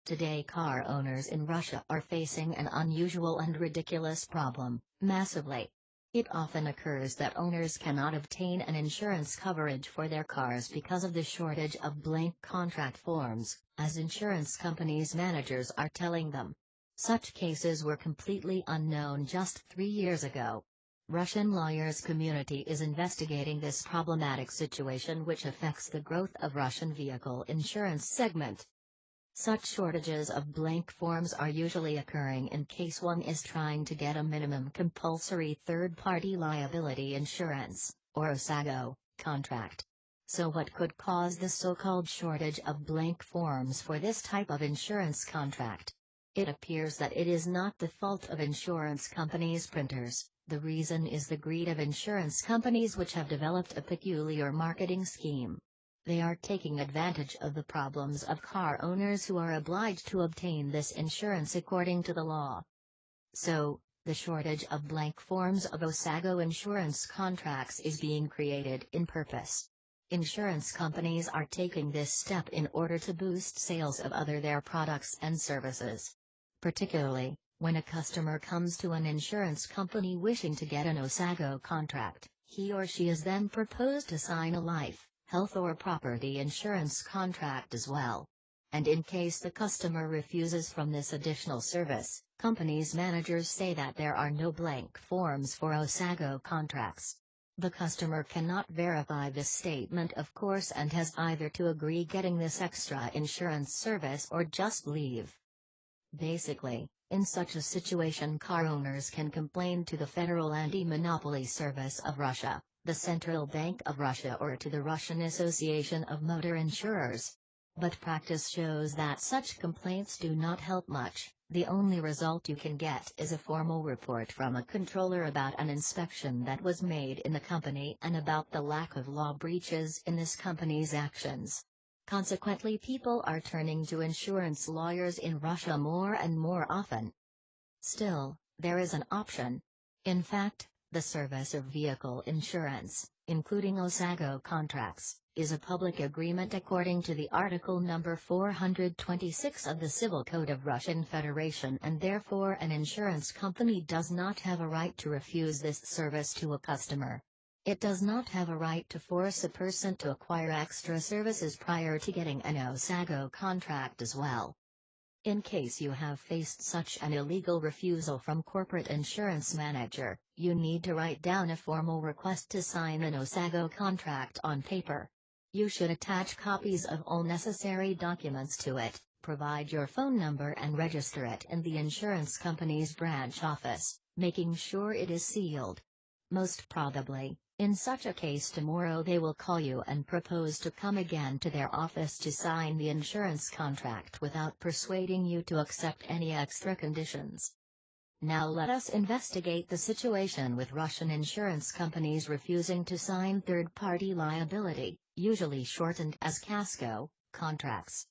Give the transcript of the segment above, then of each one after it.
Today car owners in Russia are facing an unusual and ridiculous problem, massively. It often occurs that owners cannot obtain an insurance coverage for their cars because of the shortage of blank contract forms, as insurance companies' managers are telling them. Such cases were completely unknown just 3 years ago. Russian lawyers community is investigating this problematic situation which affects the growth of Russian vehicle insurance segment. Such shortages of blank forms are usually occurring in case one is trying to get a minimum compulsory third-party liability insurance, or OSAGO, contract. So what could cause the so-called shortage of blank forms for this type of insurance contract? It appears that it is not the fault of insurance companies' printers. The reason is the greed of insurance companies which have developed a peculiar marketing scheme. They are taking advantage of the problems of car owners who are obliged to obtain this insurance according to the law. So, the shortage of blank forms of OSAGO insurance contracts is being created in purpose. Insurance companies are taking this step in order to boost sales of their products and services. Particularly, when a customer comes to an insurance company wishing to get an OSAGO contract, he or she is then proposed to sign a life, health or property insurance contract as well. And in case the customer refuses from this additional service, companies' managers say that there are no blank forms for OSAGO contracts. The customer cannot verify this statement of course and has either to agree getting this extra insurance service or just leave. Basically, in such a situation car owners can complain to the Federal Anti-Monopoly Service of Russia, the Central Bank of Russia or to the Russian Association of Motor Insurers. But practice shows that such complaints do not help much. The only result you can get is a formal report from a controller about an inspection that was made in the company and about the lack of law breaches in this company's actions. Consequently, people are turning to insurance lawyers in Russia more and more often. Still, there is an option. In fact, the service of vehicle insurance, including OSAGO contracts, is a public agreement according to the Article number 426 of the Civil Code of Russian Federation, and therefore an insurance company does not have a right to refuse this service to a customer. It does not have a right to force a person to acquire extra services prior to getting an OSAGO contract as well. In case you have faced such an illegal refusal from corporate insurance manager, you need to write down a formal request to sign an OSAGO contract on paper. You should attach copies of all necessary documents to it, provide your phone number and register it in the insurance company's branch office, making sure it is sealed. Most probably, in such a case tomorrow they will call you and propose to come again to their office to sign the insurance contract without persuading you to accept any extra conditions. Now let us investigate the situation with Russian insurance companies refusing to sign third-party liability, usually shortened as KASKO, contracts.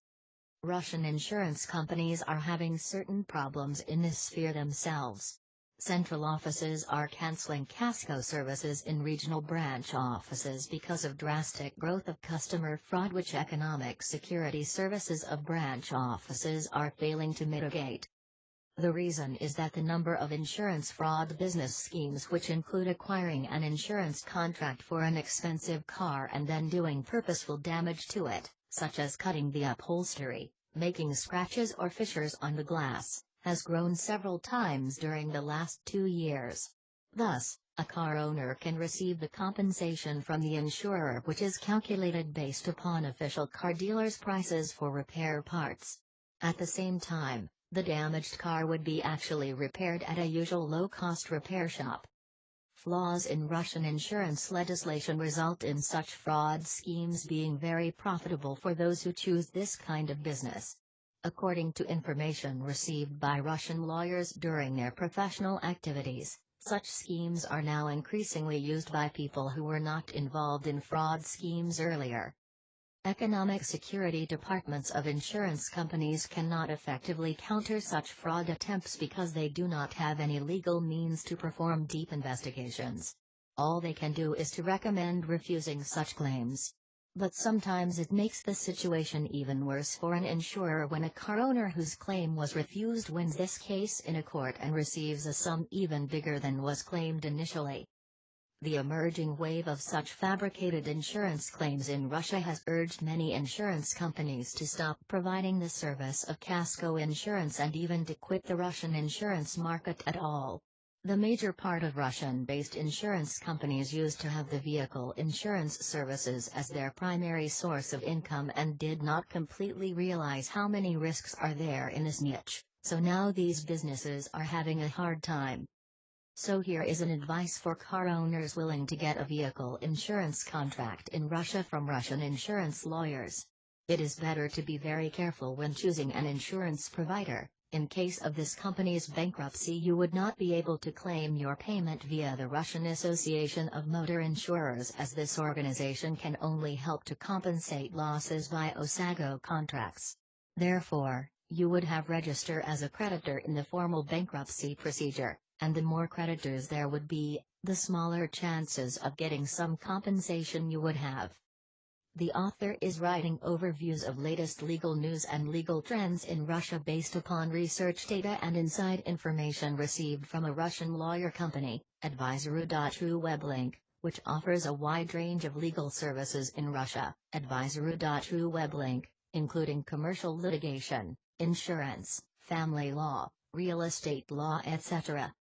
Russian insurance companies are having certain problems in this sphere themselves. Central offices are canceling KASKO services in regional branch offices because of drastic growth of customer fraud which economic security services of branch offices are failing to mitigate. The reason is that the number of insurance fraud business schemes which include acquiring an insurance contract for an expensive car and then doing purposeful damage to it, such as cutting the upholstery, making scratches or fissures on the glass, has grown several times during the last 2 years. Thus, a car owner can receive the compensation from the insurer which is calculated based upon official car dealers' prices for repair parts. At the same time, the damaged car would be actually repaired at a usual low-cost repair shop. Flaws in Russian insurance legislation result in such fraud schemes being very profitable for those who choose this kind of business. According to information received by Russian lawyers during their professional activities, such schemes are now increasingly used by people who were not involved in fraud schemes earlier. Economic security departments of insurance companies cannot effectively counter such fraud attempts because they do not have any legal means to perform deep investigations. All they can do is to recommend refusing such claims. But sometimes it makes the situation even worse for an insurer when a car owner whose claim was refused wins this case in a court and receives a sum even bigger than was claimed initially. The emerging wave of such fabricated insurance claims in Russia has urged many insurance companies to stop providing the service of kasko insurance and even to quit the Russian insurance market at all. The major part of Russian-based insurance companies used to have the vehicle insurance services as their primary source of income and did not completely realize how many risks are there in this niche, so now these businesses are having a hard time. So here is an advice for car owners willing to get a vehicle insurance contract in Russia from Russian insurance lawyers. It is better to be very careful when choosing an insurance provider. In case of this company's bankruptcy, you would not be able to claim your payment via the Russian Association of Motor Insurers, as this organization can only help to compensate losses via OSAGO contracts. Therefore, you would have register as a creditor in the formal bankruptcy procedure, and the more creditors there would be, the smaller chances of getting some compensation you would have. The author is writing overviews of latest legal news and legal trends in Russia based upon research data and inside information received from a Russian lawyer company, Advisoru.ru Weblink, which offers a wide range of legal services in Russia. Advisoru.ru Weblink, including commercial litigation, insurance, family law, real estate law, etc.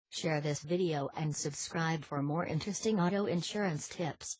Share this video and subscribe for more interesting auto insurance tips.